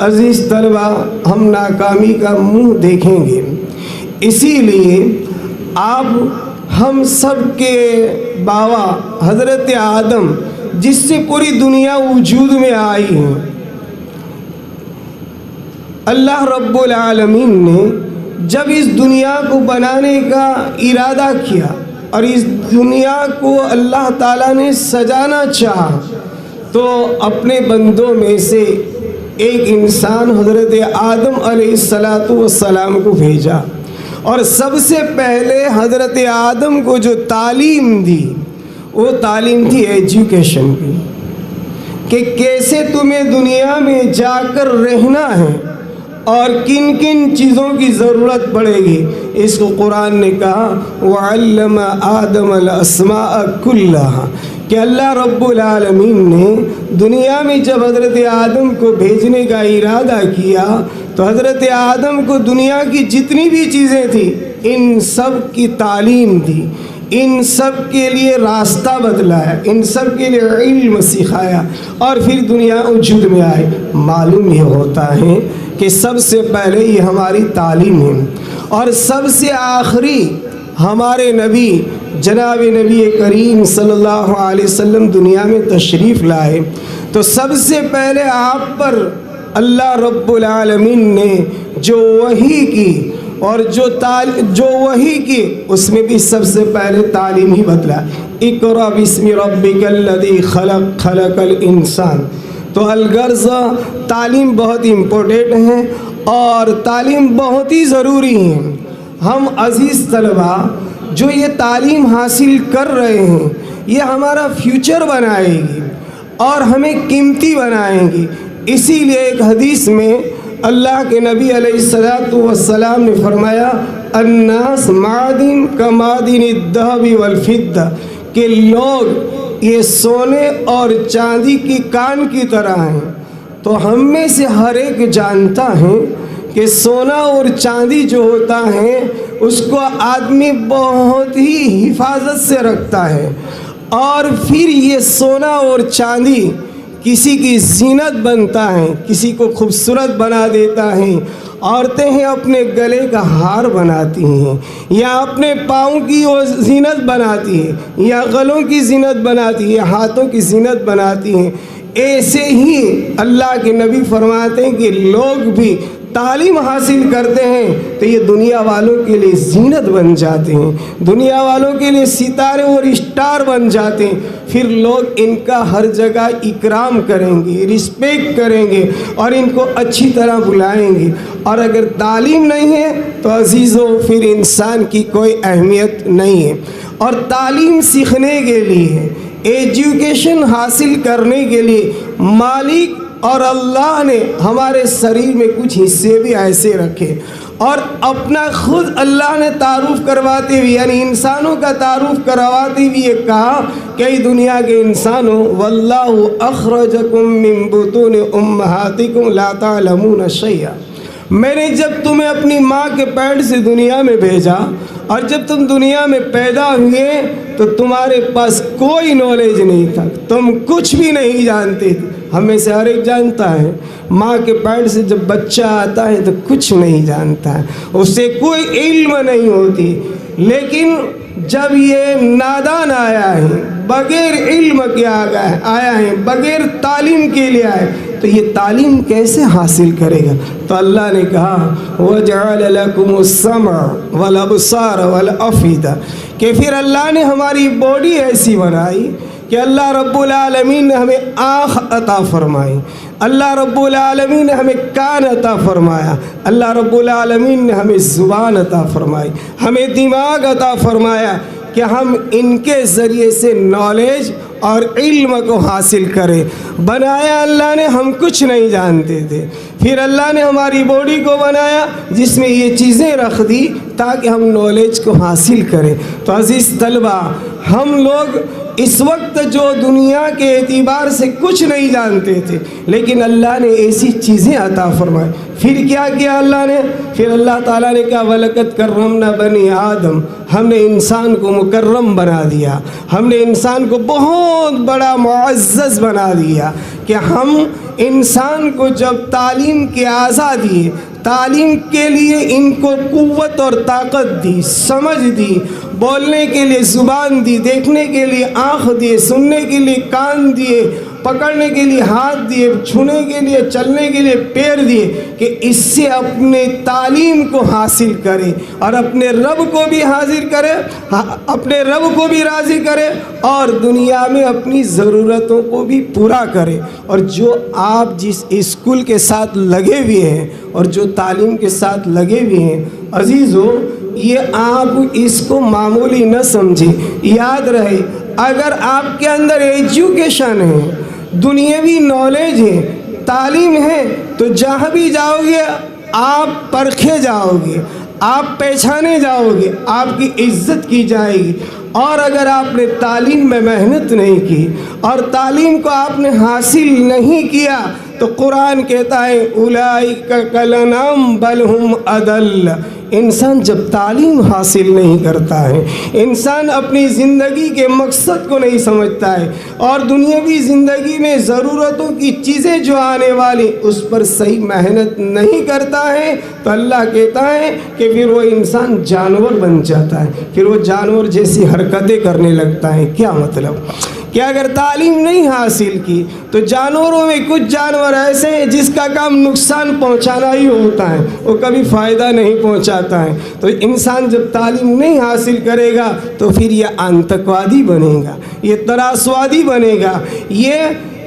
عزیز طلبہ ہم ناکامی کا منہ دیکھیں گے، اسی لیے آپ ہم سب کے باوا حضرت آدم جس سے پوری دنیا وجود میں آئی ہے، اللہ رب العالمین نے جب اس دنیا کو بنانے کا ارادہ کیا اور اس دنیا کو اللہ تعالیٰ نے سجانا چاہا تو اپنے بندوں میں سے ایک انسان حضرت آدم علیہ السلام کو بھیجا، اور سب سے پہلے حضرت آدم کو جو تعلیم دی وہ تعلیم تھی ایجوکیشن کی، کہ کیسے تمہیں دنیا میں جا کر رہنا ہے اور کن کن چیزوں کی ضرورت پڑے گی۔ اس کو قرآن نے کہا وَعَلَّمَ آدَمَ الْأَسْمَاءَ كُلَّهَا، کہ اللہ رب العالمین نے دنیا میں جب حضرت آدم کو بھیجنے کا ارادہ کیا تو حضرت آدم کو دنیا کی جتنی بھی چیزیں تھیں ان سب کی تعلیم دی، ان سب کے لیے راستہ بدلایا، ان سب کے لیے علم سکھایا، اور پھر دنیا وجود میں آئی۔ معلوم یہ ہوتا ہے کہ سب سے پہلے یہ ہماری تعلیم ہے، اور سب سے آخری ہمارے نبی جناب نبی کریم صلی اللہ علیہ وسلم دنیا میں تشریف لائے تو سب سے پہلے آپ پر اللہ رب العالمین نے جو وحی کی اور جو وحی کی اس میں بھی سب سے پہلے تعلیم ہی بدلا، اقرأ بسم ربک الذی خلق خلق الانسان۔ تو الغرض تعلیم بہت امپورٹنٹ ہے اور تعلیم بہت ہی ضروری ہے۔ ہم عزیز طلبہ جو یہ تعلیم حاصل کر رہے ہیں یہ ہمارا فیوچر بنائے گی اور ہمیں قیمتی بنائیں گی۔ اسی لیے ایک حدیث میں اللہ کے نبی علیہ السلام نے فرمایا الناس معدن کمعدن الذهب والفضة، کہ لوگ یہ سونے اور چاندی کی کان کی طرح ہیں۔ تو ہم میں سے ہر ایک جانتا ہے کہ سونا اور چاندی جو ہوتا ہے اس کو آدمی بہت ہی حفاظت سے رکھتا ہے، اور پھر یہ سونا اور چاندی کسی کی زینت بنتا ہے، کسی کو خوبصورت بنا دیتا ہے۔ عورتیں ہیں اپنے گلے کا ہار بناتی ہیں، یا اپنے پاؤں کی وہ زینت بناتی ہیں، یا گلوں کی زینت بناتی ہیں، ہاتھوں کی زینت بناتی ہیں۔ ایسے ہی اللہ کے نبی فرماتے ہیں کہ لوگ بھی تعلیم حاصل کرتے ہیں تو یہ دنیا والوں کے لیے زینت بن جاتے ہیں، دنیا والوں کے لیے ستارے اور اسٹار بن جاتے ہیں۔ پھر لوگ ان کا ہر جگہ اکرام کریں گے، رسپیکٹ کریں گے اور ان کو اچھی طرح بلائیں گے۔ اور اگر تعلیم نہیں ہے تو عزیزو پھر انسان کی کوئی اہمیت نہیں ہے۔ اور تعلیم سیکھنے کے لیے، ایجوکیشن حاصل کرنے کے لیے مالک اور اللہ نے ہمارے شریر میں کچھ حصے بھی ایسے رکھے، اور اپنا خود اللہ نے تعارف کرواتے ہوئے، یعنی انسانوں کا تعارف کرواتے ہوئے یہ کہا کہ ای دنیا کے انسانوں واللہ اخرجکم من بطون امہاتکم لا تعلمون شیئا، میں نے جب تمہیں اپنی ماں کے پیٹ سے دنیا میں بھیجا اور جب تم دنیا میں پیدا ہوئے تو تمہارے پاس کوئی نالج نہیں تھا، تم کچھ بھی نہیں جانتے تھے۔ ہم میں سے ہر ایک جانتا ہے ماں کے پیٹ سے جب بچہ آتا ہے تو کچھ نہیں جانتا ہے، اس سے کوئی علم نہیں ہوتی، لیکن جب یہ نادان آیا ہے، بغیر علم کے آیا ہے، بغیر تعلیم کے لیے آئے تو یہ تعلیم کیسے حاصل کرے گا؟ تو اللہ نے کہا وَجَعَلَ لَكُمُ السَّمْعَ وَالْأَبْصَارَ وَالْأَفْئِدَةَ، کہ پھر اللہ نے ہماری باڈی ایسی بنائی کہ اللہ رب العالمین نے ہمیں آنکھ عطا فرمائی، اللہ رب العالمین نے ہمیں کان عطا فرمایا، اللہ رب العالمین نے ہمیں زبان عطا فرمائی، ہمیں دماغ عطا فرمایا کہ ہم ان کے ذریعے سے نالج اور علم کو حاصل کریں۔ بنایا اللہ نے، ہم کچھ نہیں جانتے تھے، پھر اللہ نے ہماری باڈی کو بنایا جس میں یہ چیزیں رکھ دی تاکہ ہم نالج کو حاصل کریں۔ تو عزیز طلبہ، ہم لوگ اس وقت جو دنیا کے اعتبار سے کچھ نہیں جانتے تھے، لیکن اللہ نے ایسی چیزیں عطا فرمائے۔ پھر کیا کیا اللہ نے؟ پھر اللہ تعالیٰ نے کہا وَلَقَدْ كَرَّمْنَا بَنِي آدم، ہم نے انسان کو مکرم بنا دیا، ہم نے انسان کو بہت بڑا معزز بنا دیا کہ ہم انسان کو جب تعلیم کے آزاد دیے، تعلیم کے لیے ان کو قوت اور طاقت دی، سمجھ دی، بولنے کے لیے زبان دی، دیکھنے کے لیے آنکھ دیے، سننے کے لیے کان دیے، پکڑنے کے لیے ہاتھ دیے، چھونے کے لیے، چلنے کے لیے پیر دیے، کہ اس سے اپنے تعلیم کو حاصل کرے اور اپنے رب کو بھی حاضر کرے، اپنے رب کو بھی راضی کرے اور دنیا میں اپنی ضرورتوں کو بھی پورا کرے۔ اور جو آپ جس اسکول کے ساتھ لگے ہوئے ہیں اور جو تعلیم کے ساتھ لگے ہوئے ہیں عزیزو، یہ آپ اس کو معمولی نہ سمجھیں، یاد رہے اگر آپ کے اندر ایجوکیشن ہے، دنیاوی نالج ہے، تعلیم ہے، تو جہاں بھی جاؤ گے آپ پرکھے جاؤ گے، آپ پہچانے جاؤ گے، آپ کی عزت کی جائے گی۔ اور اگر آپ نے تعلیم میں محنت نہیں کی اور تعلیم کو آپ نے حاصل نہیں کیا تو قرآن کہتا ہے اولئک کالانعام بل ہم اضل۔ انسان جب تعلیم حاصل نہیں کرتا ہے، انسان اپنی زندگی کے مقصد کو نہیں سمجھتا ہے اور دنیاوی زندگی میں ضرورتوں کی چیزیں جو آنے والی اس پر صحیح محنت نہیں کرتا ہے تو اللہ کہتا ہے کہ پھر وہ انسان جانور بن جاتا ہے، پھر وہ جانور جیسی حرکتیں کرنے لگتا ہے۔ کیا مطلب کہ اگر تعلیم نہیں حاصل کی تو جانوروں میں کچھ جانور ایسے ہیں جس کا کام نقصان پہنچانا ہی ہوتا ہے، وہ کبھی فائدہ نہیں پہنچاتا ہے۔ تو انسان جب تعلیم نہیں حاصل کرے گا تو پھر یہ آتنکوادی بنے گا، یہ تراسوادی بنے گا، یہ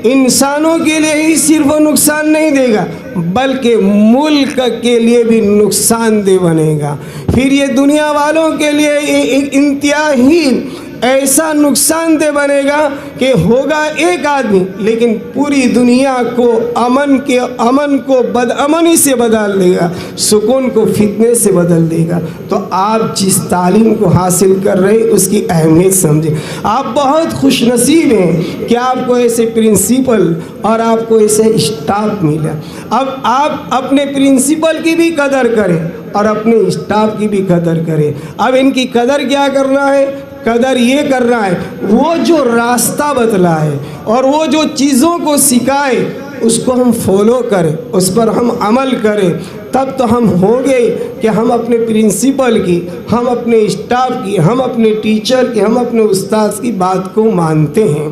انسانوں کے لیے ہی صرف وہ نقصان نہیں دے گا بلکہ ملک کے لیے بھی نقصان دہ بنے گا۔ پھر یہ دنیا والوں کے لیے ایک انتہائی ایسا نقصان دہ بنے گا کہ ہوگا ایک آدمی لیکن پوری دنیا کو امن کو بدامنی سے بدل دے گا، سکون کو فتنے سے بدل دے گا۔ تو آپ جس تعلیم کو حاصل کر رہے اس کی اہمیت سمجھیں۔ آپ بہت خوش نصیب ہیں کہ آپ کو ایسے پرنسپل اور آپ کو ایسے اسٹاف ملا۔ اب آپ اپنے پرنسپل کی بھی قدر کریں اور اپنے اسٹاف کی بھی قدر کریں۔ اب ان کی قدر کیا کرنا ہے؟ قدر یہ کرنا ہے وہ جو راستہ بتلائے اور وہ جو چیزوں کو سکھائے اس کو ہم فالو کریں، اس پر ہم عمل کریں، تب تو ہم ہوں گے کہ ہم اپنے پرنسپل کی، ہم اپنے اسٹاف کی، ہم اپنے ٹیچر کی، ہم اپنے استاد کی بات کو مانتے ہیں۔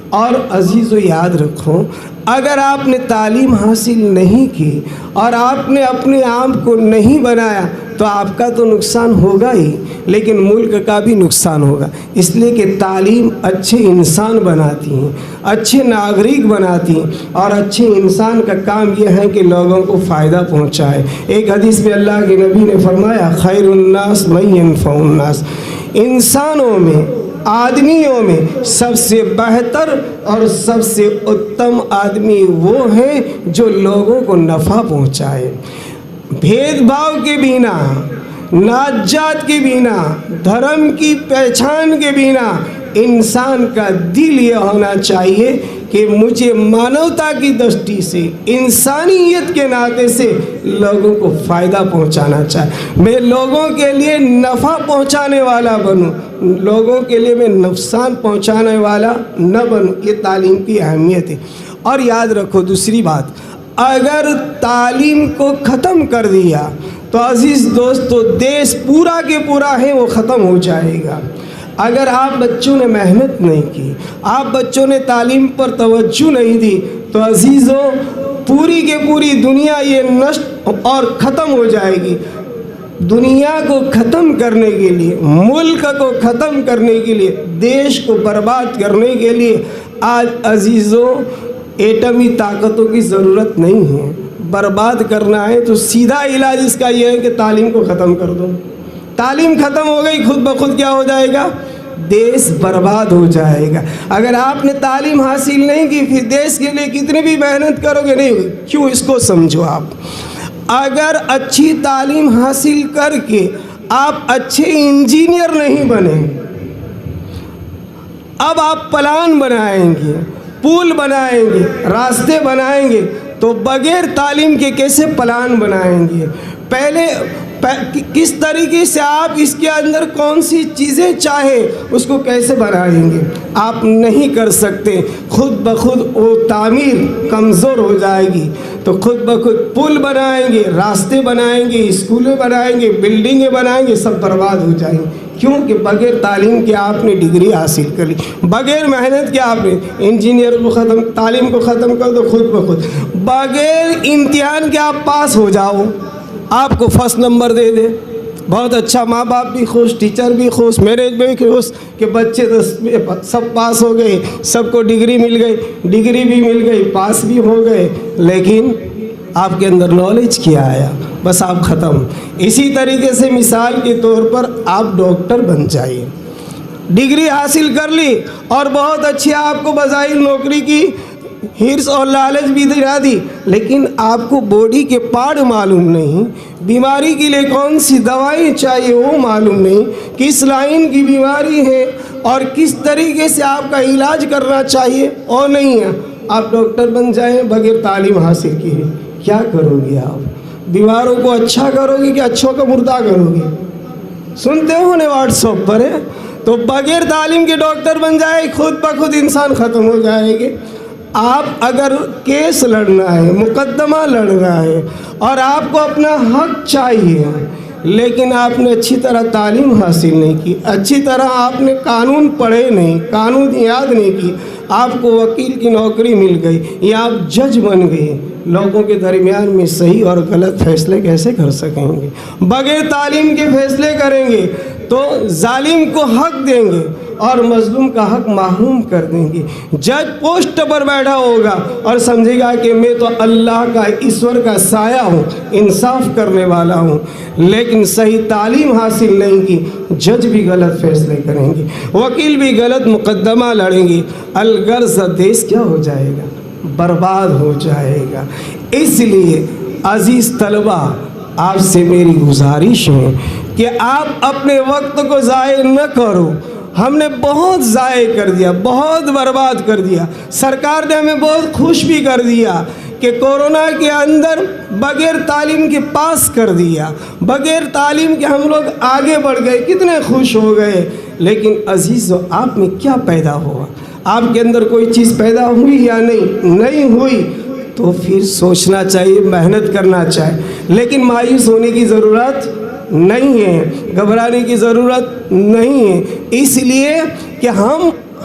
اور عزیزو یاد رکھو اگر آپ نے تعلیم حاصل نہیں کی اور آپ نے اپنے آپ کو نہیں بنایا تو آپ کا تو نقصان ہوگا ہی لیکن ملک کا بھی نقصان ہوگا، اس لیے کہ تعلیم اچھے انسان بناتی ہیں، اچھے ناگرک بناتی ہیں اور اچھے انسان کا کام یہ ہے کہ لوگوں کو فائدہ پہنچائے۔ ایک حدیث میں اللہ کے نبی نے فرمایا خیر الناس من ينفع الناس، انسانوں میں، آدمیوں میں سب سے بہتر اور سب سے اتم آدمی وہ ہے جو لوگوں کو نفع پہنچائے، بھید بھاؤ کے بنا، نات جات کے بنا، دھرم کی پہچان کے بنا انسان کا دل یہ ہونا چاہیے کہ مجھے مانوتا کی دೃಷ್ٹی سے، انسانیت کے ناطے سے لوگوں کو فائدہ پہنچانا چاہے، میں لوگوں کے لیے نفع پہنچانے والا بنوں، لوگوں کے لیے میں نقصان پہنچانے والا نہ بنوں۔ یہ تعلیم کی اہمیت ہے۔ اور یاد رکھو دوسری بات، اگر تعلیم کو ختم کر دیا تو عزیز دوستو دیش پورا کے پورا ہے وہ ختم ہو جائے گا۔ اگر آپ بچوں نے محنت نہیں کی، آپ بچوں نے تعلیم پر توجہ نہیں دی تو عزیزو پوری کے پوری دنیا یہ نشٹ اور ختم ہو جائے گی۔ دنیا کو ختم کرنے کے لیے، ملک کو ختم کرنے کے لیے، دیش کو برباد کرنے کے لیے آج عزیزو ایٹمی طاقتوں کی ضرورت نہیں ہے۔ برباد کرنا ہے تو سیدھا علاج اس کا یہ ہے کہ تعلیم کو ختم کر دو۔ تعلیم ختم ہو گئی خود بخود کیا ہو جائے گا؟ دیش برباد ہو جائے گا۔ اگر آپ نے تعلیم حاصل نہیں کی پھر دیش کے لیے کتنی بھی محنت کرو گے نہیں ہوگی۔ کیوں؟ اس کو سمجھو۔ آپ اگر اچھی تعلیم حاصل کر کے آپ اچھے انجینئر نہیں بنے، اب آپ پلان بنائیں گے، پل بنائیں گے، راستے بنائیں گے تو بغیر تعلیم کے کیسے پلان بنائیں گے؟ پہلے کس طریقے سے آپ اس کے اندر کون سی چیزیں چاہے اس کو کیسے بنائیں گے؟ آپ نہیں کر سکتے، خود بخود وہ تعمیر کمزور ہو جائے گی، تو خود بخود پل بنائیں گے، راستے بنائیں گے، اسکولیں بنائیں گے، بلڈنگیں بنائیں گے، سب برباد ہو جائیں گے۔ کیونکہ بغیر تعلیم کے آپ نے ڈگری حاصل کر لی، بغیر محنت کے آپ نے انجینئر کو تعلیم کو ختم کر دو خود بخود، بغیر امتحان کے آپ پاس ہو جاؤ، آپ کو فرسٹ نمبر دے دے، بہت اچھا، ماں باپ بھی خوش، ٹیچر بھی خوش، میرے بھی خوش کہ بچے سب پاس ہو گئے، سب کو ڈگری مل گئی، ڈگری بھی مل گئی، پاس بھی ہو گئے، لیکن آپ کے اندر نالج کیا آیا؟ بس آپ ختم۔ اسی طریقے سے مثال کے طور پر آپ ڈاکٹر بن جائیے، ڈگری حاصل کر لی اور بہت اچھی آپ کو بظاہر نوکری کی ہرس اور لالچ بھی دلا دی، لیکن آپ کو باڈی کے پارٹ معلوم نہیں، بیماری کے لیے کون سی دوائیں چاہیے وہ معلوم نہیں، کس لائن کی بیماری ہے اور کس طریقے سے آپ کا علاج کرنا چاہیے اور نہیں ہے، آپ ڈاکٹر بن جائیں بغیر تعلیم حاصل کیے، کیا کرو گے آپ؟ بیماروں کو اچھا کرو گے کہ اچھوں کا مردہ کرو گے؟ سنتے ہو نا واٹس ایپ پر ہے؟ تو بغیر تعلیم کے ڈاکٹر بن جائے، خود بخود انسان ختم ہو جائے گے۔ آپ اگر کیس لڑنا ہے، مقدمہ لڑنا ہے اور آپ کو اپنا حق چاہیے، لیکن آپ نے اچھی طرح تعلیم حاصل نہیں کی، اچھی طرح آپ نے قانون پڑھے نہیں، قانون یاد نہیں کی، آپ کو وکیل کی نوکری مل گئی یا آپ جج بن گئے، لوگوں کے درمیان میں صحیح اور غلط فیصلے کیسے کر سکیں گے؟ بغیر تعلیم کے فیصلے کریں گے تو ظالم کو حق دیں گے اور مظلوم کا حق محروم کر دیں گے۔ جج پوسٹ پر بیٹھا ہوگا اور سمجھے گا کہ میں تو اللہ کا، ایشور کا سایہ ہوں، انصاف کرنے والا ہوں، لیکن صحیح تعلیم حاصل نہیں کی، جج بھی غلط فیصلے کریں گے، وکیل بھی غلط مقدمہ لڑیں گے، الغرض دیش کیا ہو جائے گا؟ برباد ہو جائے گا۔ اس لیے عزیز طلبہ، آپ سے میری گزارش ہے کہ آپ اپنے وقت کو ضائع نہ کرو۔ ہم نے بہت ضائع کر دیا، بہت برباد کر دیا، سرکار نے ہمیں بہت خوش بھی کر دیا کہ کورونا کے اندر بغیر تعلیم کے پاس کر دیا، بغیر تعلیم کے ہم لوگ آگے بڑھ گئے، کتنے خوش ہو گئے۔ لیکن عزیزو، آپ میں کیا پیدا ہوا؟ آپ کے اندر کوئی چیز پیدا ہوئی یا نہیں ہوئی؟ تو پھر سوچنا چاہیے، محنت کرنا چاہیے، لیکن مایوس ہونے کی ضرورت نہیں ہے، گھبرانے کی ضرورت نہیں ہے، اس لیے کہ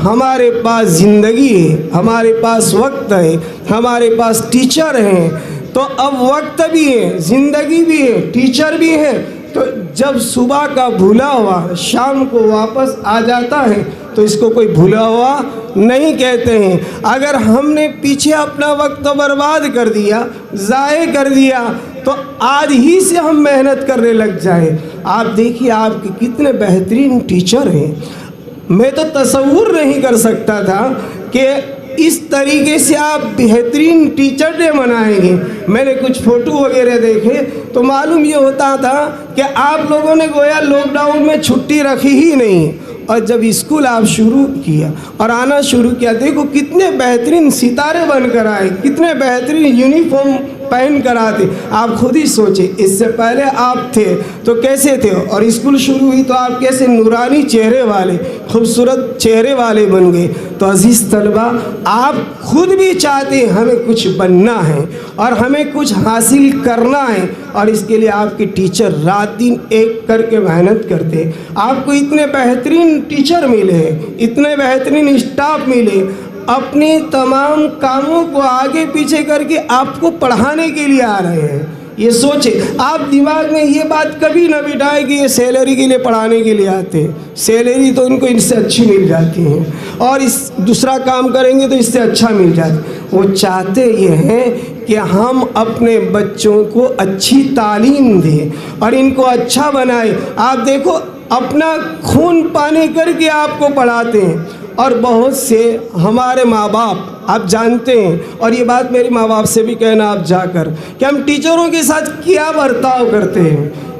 ہمارے پاس زندگی ہے، ہمارے پاس وقت ہے، ہمارے پاس ٹیچر ہیں، تو اب وقت بھی ہے، زندگی بھی ہے، ٹیچر بھی ہے، تو جب صبح کا بھولا ہوا شام کو واپس آ جاتا ہے تو اس کو کوئی بھولا ہوا نہیں کہتے ہیں۔ اگر ہم نے پیچھے اپنا وقت برباد کر دیا، ضائع کر دیا، تو آج ہی سے ہم محنت کرنے لگ جائیں۔ آپ دیکھیے آپ کے کتنے بہترین ٹیچر ہیں، میں تو تصور نہیں کر سکتا تھا کہ اس طریقے سے آپ بہترین ٹیچر ڈے منائیں گے۔ میں نے کچھ فوٹو وغیرہ دیکھے تو معلوم یہ ہوتا تھا کہ آپ لوگوں نے گویا لاک ڈاؤن میں چھٹی رکھی ہی نہیں، اور جب اسکول آپ شروع کیا اور آنا شروع کیا، دیکھو کتنے بہترین ستارے بن کر آئے، کتنے بہترین یونیفارم پہن کر آتے۔ آپ خود ہی سوچیں، اس سے پہلے آپ تھے تو کیسے تھے، اور اسکول شروع ہوئی تو آپ کیسے نورانی چہرے والے، خوبصورت چہرے والے بن گئے۔ تو عزیز طلبہ، آپ خود بھی چاہتے ہیں ہمیں کچھ بننا ہے اور ہمیں کچھ حاصل کرنا ہے، اور اس کے لیے آپ کے ٹیچر رات دن ایک کر کے محنت کرتے۔ آپ کو اتنے بہترین ٹیچر ملے، اتنے بہترین اسٹاف ملے، اپنے تمام کاموں کو آگے پیچھے کر کے آپ کو پڑھانے کے لیے آ رہے ہیں۔ یہ سوچیں، آپ دماغ میں یہ بات کبھی نہ بٹھائیں کہ یہ سیلری کے لیے پڑھانے کے لیے آتے ہیں، سیلری تو ان کو ان سے اچھی مل جاتی ہے، اور اس دوسرا کام کریں گے تو اس سے اچھا مل جاتا ہے۔ وہ چاہتے یہ ہیں کہ ہم اپنے بچوں کو اچھی تعلیم دیں اور ان کو اچھا بنائیں۔ آپ دیکھو، اپنا خون پانی کر کے آپ کو پڑھاتے ہیں، اور بہت سے ہمارے ماں باپ، آپ جانتے ہیں، اور یہ بات میرے ماں باپ سے بھی کہنا آپ جا کر، کہ ہم ٹیچروں کے ساتھ کیا برتاؤ کرتے ہیں،